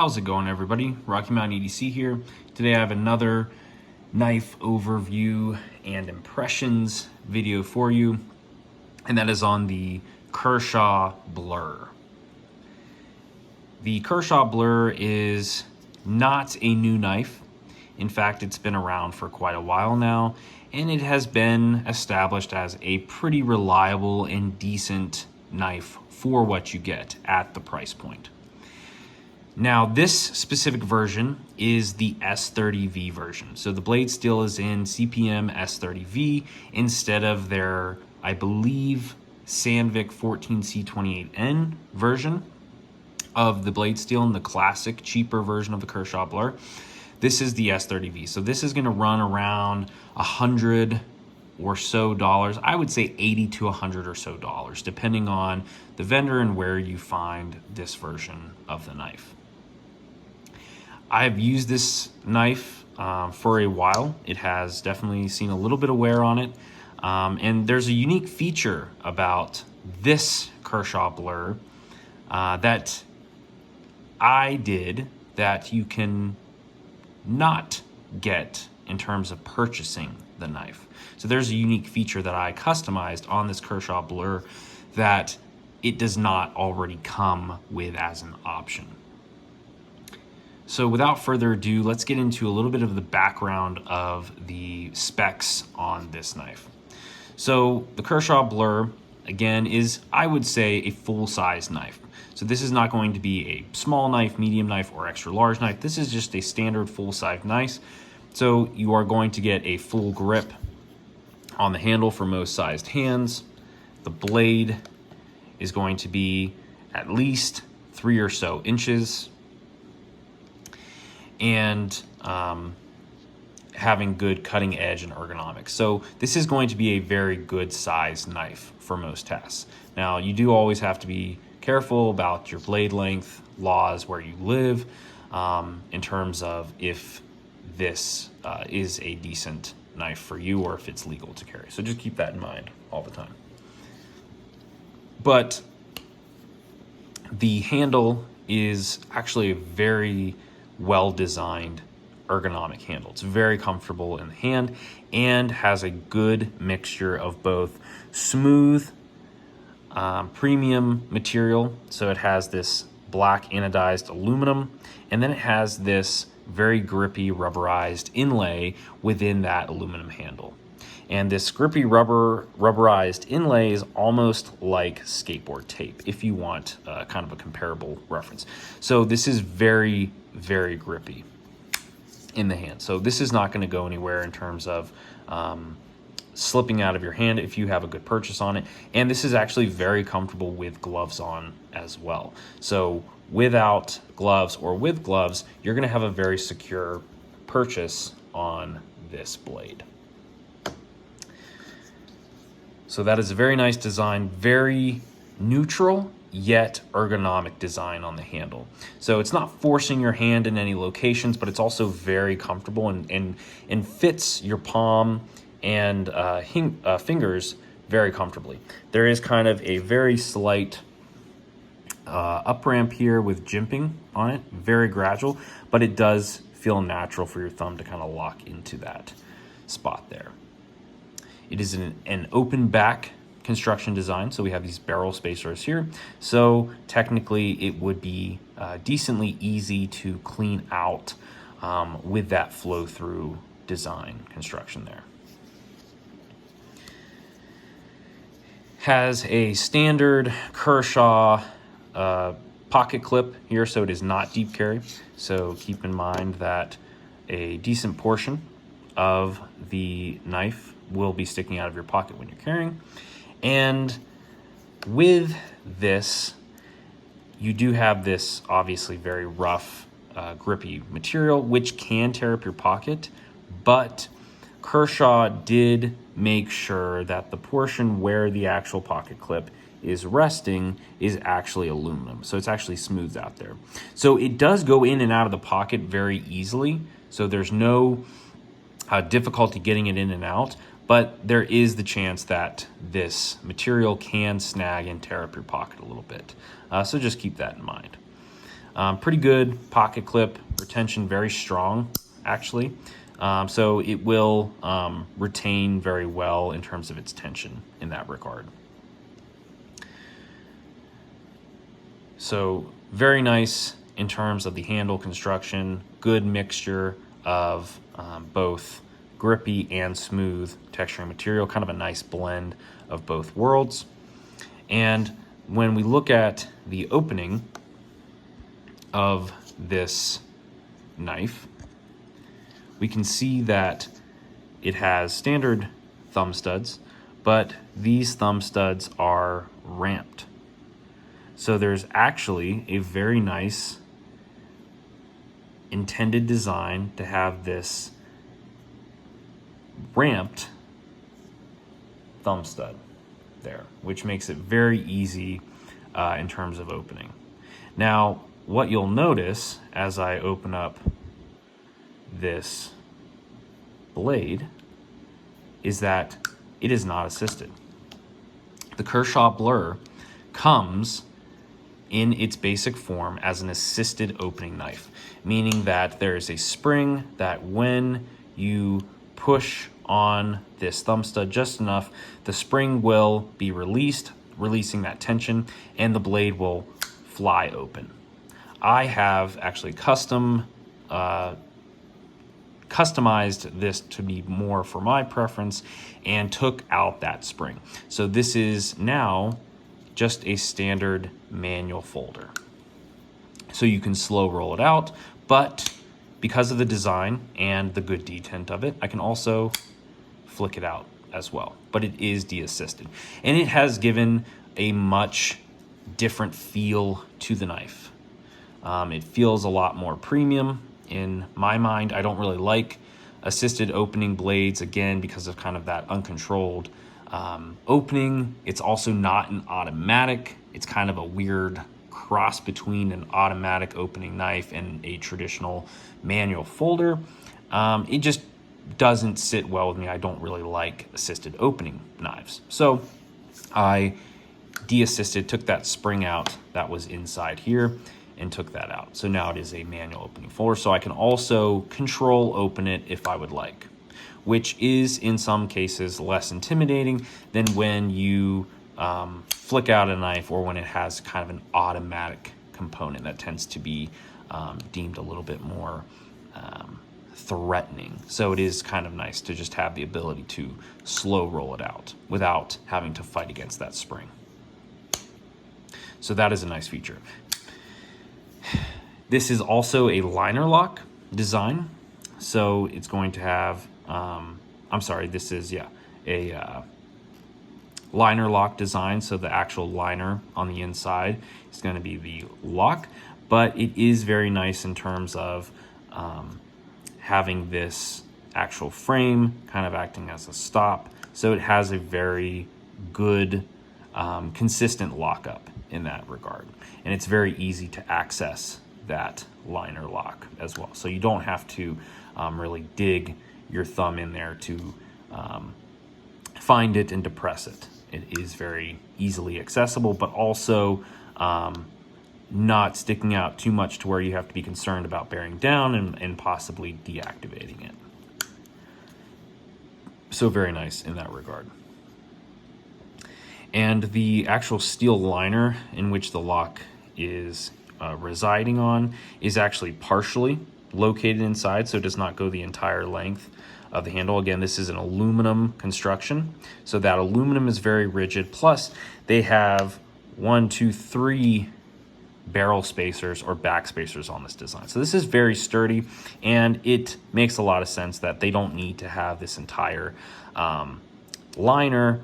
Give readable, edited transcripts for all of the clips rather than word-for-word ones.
How's it going, everybody? Rocky Mountain EDC here. Today I have another knife overview and impressions video for you, and that is on the Kershaw Blur. The Kershaw Blur is not a new knife. In fact, it's been around for quite a while now, and it has been established as a pretty reliable and decent knife for what you get at the price point. Now, this specific version is the S30V version. So the blade steel is in CPM S30V instead of their, I believe, Sandvik 14C28N version of the blade steel and the classic, cheaper version of the Kershaw Blur. This is the S30V. So this is gonna run around $100 or so dollars. I would say $80 to $100 or so dollars, depending on the vendor and where you find this version of the knife. I've used this knife for a while. It has definitely seen a little bit of wear on it. And there's a unique feature about this Kershaw Blur that I did that you can not get in terms of purchasing the knife. So there's a unique feature that I customized on this Kershaw Blur that it does not already come with as an option. So without further ado, let's get into a little bit of the background of the specs on this knife. So the Kershaw Blur, again, is, I would say, a full-size knife. So this is not going to be a small knife, medium knife, or extra large knife. This is just a standard full-size knife. So you are going to get a full grip on the handle for most sized hands. The blade is going to be at least 3 or so inches. And having good cutting edge and ergonomics. So this is going to be a very good size knife for most tasks. Now, you do always have to be careful about your blade length laws where you live in terms of if this is a decent knife for you or if it's legal to carry. So just keep that in mind all the time. But the handle is actually a very well-designed ergonomic handle. It's very comfortable in the hand and has a good mixture of both smooth premium material. So it has this black anodized aluminum, and then it has this very grippy rubberized inlay within that aluminum handle. And this grippy rubberized inlay is almost like skateboard tape, if you want kind of a comparable reference. So this is very, very grippy in the hand. So this is not going to go anywhere in terms of slipping out of your hand if you have a good purchase on it. And this is actually very comfortable with gloves on as well. So without gloves or with gloves, you're going to have a very secure purchase on this blade. So that is a very nice design, very neutral yet ergonomic design on the handle. So it's not forcing your hand in any locations, but it's also very comfortable and fits your palm and fingers very comfortably. There is kind of a very slight up ramp here with jimping on it, very gradual, but it does feel natural for your thumb to kind of lock into that spot there. It is an open back construction design, so we have these barrel spacers here. So technically it would be decently easy to clean out with that flow through design construction there. Has a standard Kershaw pocket clip here, so it is not deep carry. So keep in mind that a decent portion of the knife will be sticking out of your pocket when you're carrying. And with this, you do have this obviously very rough, grippy material, which can tear up your pocket, but Kershaw did make sure that the portion where the actual pocket clip is resting is actually aluminum. So it's actually smoothed out there. So it does go in and out of the pocket very easily. So there's no difficulty getting it in and out. but there is the chance that this material can snag and tear up your pocket a little bit. So just keep that in mind. Pretty good pocket clip retention, very strong actually. So it will retain very well in terms of its tension in that regard. So very nice in terms of the handle construction, good mixture of both grippy and smooth texturing material, kind of a nice blend of both worlds. And when we look at the opening of this knife, we can see that it has standard thumb studs, but these thumb studs are ramped. So there's actually a very nice intended design to have this ramped thumb stud there, which makes it very easy in terms of opening. Now, what you'll notice as I open up this blade is that it is not assisted. The Kershaw Blur comes in its basic form as an assisted opening knife, meaning that there is a spring that when you push on this thumb stud just enough, the spring will be released, releasing that tension, and the blade will fly open. I have actually customized this to be more for my preference and took out that spring. So this is now just a standard manual folder. So you can slow roll it out, but because of the design and the good detent of it, I can also flick it out as well, but it is de-assisted. And it has given a much different feel to the knife. It feels a lot more premium in my mind. I don't really like assisted opening blades, again, because of kind of that uncontrolled opening. It's also not an automatic. It's kind of a weird cross between an automatic opening knife and a traditional manual folder. It just doesn't sit well with me. I don't really like assisted opening knives. So I de-assisted, took that spring out that was inside here and took that out. So now it is a manual opening folder. So I can also control open it if I would like, which is in some cases less intimidating than when you flick out a knife or when it has kind of an automatic component that tends to be deemed a little bit more threatening. So it is kind of nice to just have the ability to slow roll it out without having to fight against that spring. So that is a nice feature. This is also a liner lock design. So it's going to have, this is, a liner lock design. So the actual liner on the inside is going to be the lock, but it is very nice in terms of having this actual frame kind of acting as a stop. So it has a very good, consistent lockup in that regard. And it's very easy to access that liner lock as well. So you don't have to really dig your thumb in there to find it and depress it. It is very easily accessible, but also not sticking out too much to where you have to be concerned about bearing down and possibly deactivating it. So very nice in that regard. And the actual steel liner in which the lock is residing on is actually partially located inside, so it does not go the entire length of the handle. Again, this is an aluminum construction, so that aluminum is very rigid. Plus, they have 3 barrel spacers or back spacers on this design. So this is very sturdy, and it makes a lot of sense that they don't need to have this entire liner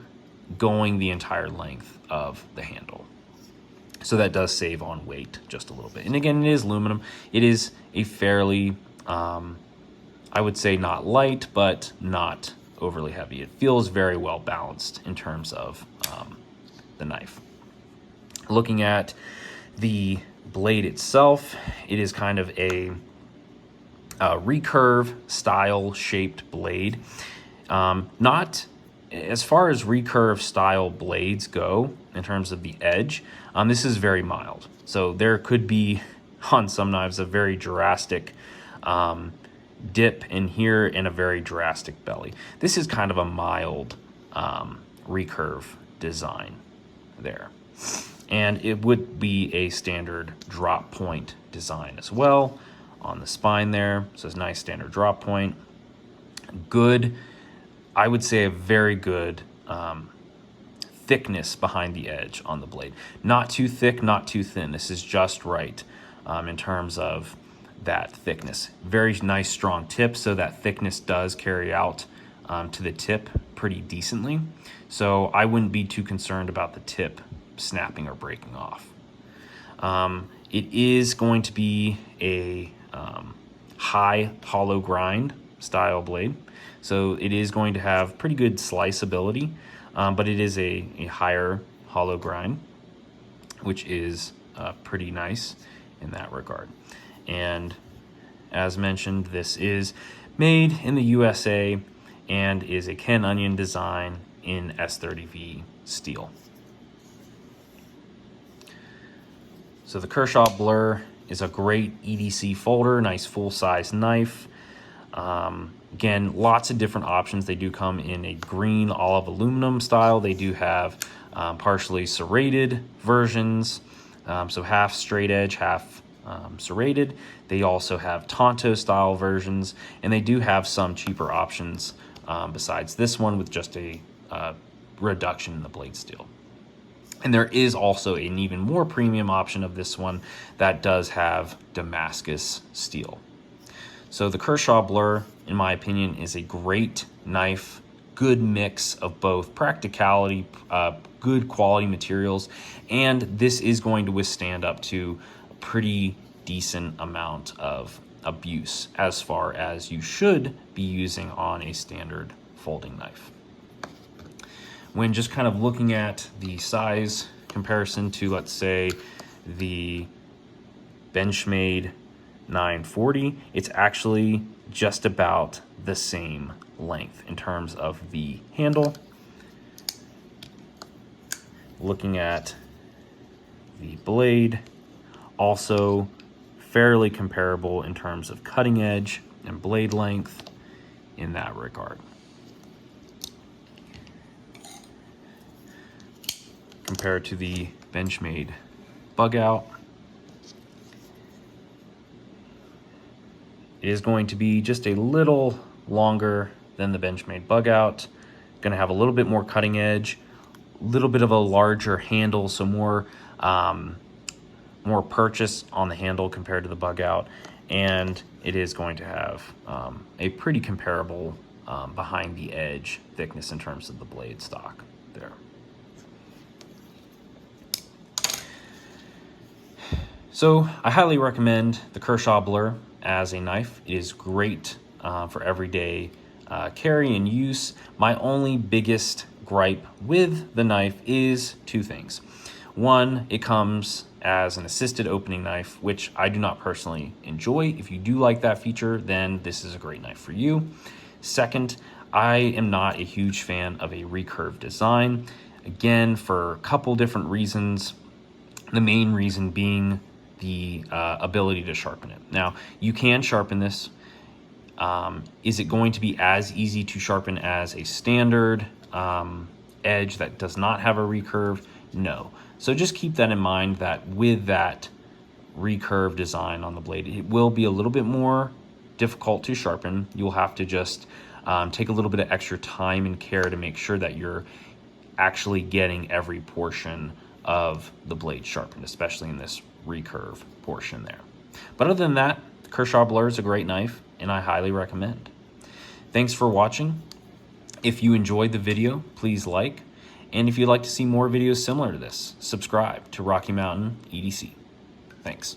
going the entire length of the handle. So that does save on weight just a little bit. And again, it is aluminum. It is a fairly, I would say not light, but not overly heavy. It feels very well balanced in terms of the knife. Looking at the blade itself, it is kind of a recurve style shaped blade. Not as far as recurve style blades go in terms of the edge, this is very mild. So there could be on some knives, a very drastic dip in here and a very drastic belly. This is kind of a mild recurve design there. And it would be a standard drop point design as well on the spine there. So it's a nice standard drop point. Good, I would say a very good thickness behind the edge on the blade. Not too thick, not too thin. This is just right in terms of that thickness. Very nice strong tip, so that thickness does carry out to the tip pretty decently. So I wouldn't be too concerned about the tip snapping or breaking off. It is going to be a high hollow grind style blade, so it is going to have pretty good slice ability, but it is a higher hollow grind, which is pretty nice in that regard. And as mentioned, this is made in the USA and is a Ken Onion design in S30V steel. So the Kershaw Blur is a great EDC folder, nice full-size knife. Again, lots of different options. They do come in a green olive aluminum style. They do have partially serrated versions, so half straight edge, half serrated. They also have Tonto style versions, and they do have some cheaper options besides this one with just a reduction in the blade steel. And there is also an even more premium option of this one that does have Damascus steel. So the Kershaw Blur, in my opinion, is a great knife, good mix of both practicality, good quality materials, and this is going to withstand up to a pretty decent amount of abuse as far as you should be using on a standard folding knife. When just kind of looking at the size comparison to, let's say, the Benchmade 940, it's actually just about the same length in terms of the handle. Looking at the blade, also fairly comparable in terms of cutting edge and blade length in that regard. Compared to the Benchmade Bug Out, it is going to be just a little longer than the Benchmade Bug Out. Going to have a little bit more cutting edge, a little bit of a larger handle, so more purchase on the handle compared to the Bug Out, and it is going to have a pretty comparable behind the edge thickness in terms of the blade stock there. So I highly recommend the Kershaw Blur as a knife. It is great for everyday carry and use. My only biggest gripe with the knife is two things. One, it comes as an assisted opening knife, which I do not personally enjoy. If you do like that feature, then this is a great knife for you. Second, I am not a huge fan of a recurve design. Again, for a couple different reasons. The main reason being the ability to sharpen it. Now, you can sharpen this. Is it going to be as easy to sharpen as a standard edge that does not have a recurve? No. So just keep that in mind, that with that recurve design on the blade, it will be a little bit more difficult to sharpen. You'll have to just take a little bit of extra time and care to make sure that you're actually getting every portion of the blade sharpened, especially in this recurve portion there. But other than that, the Kershaw Blur is a great knife, and I highly recommend. Thanks for watching. If you enjoyed the video, please like, and if you'd like to see more videos similar to this, subscribe to Rocky Mountain EDC. Thanks.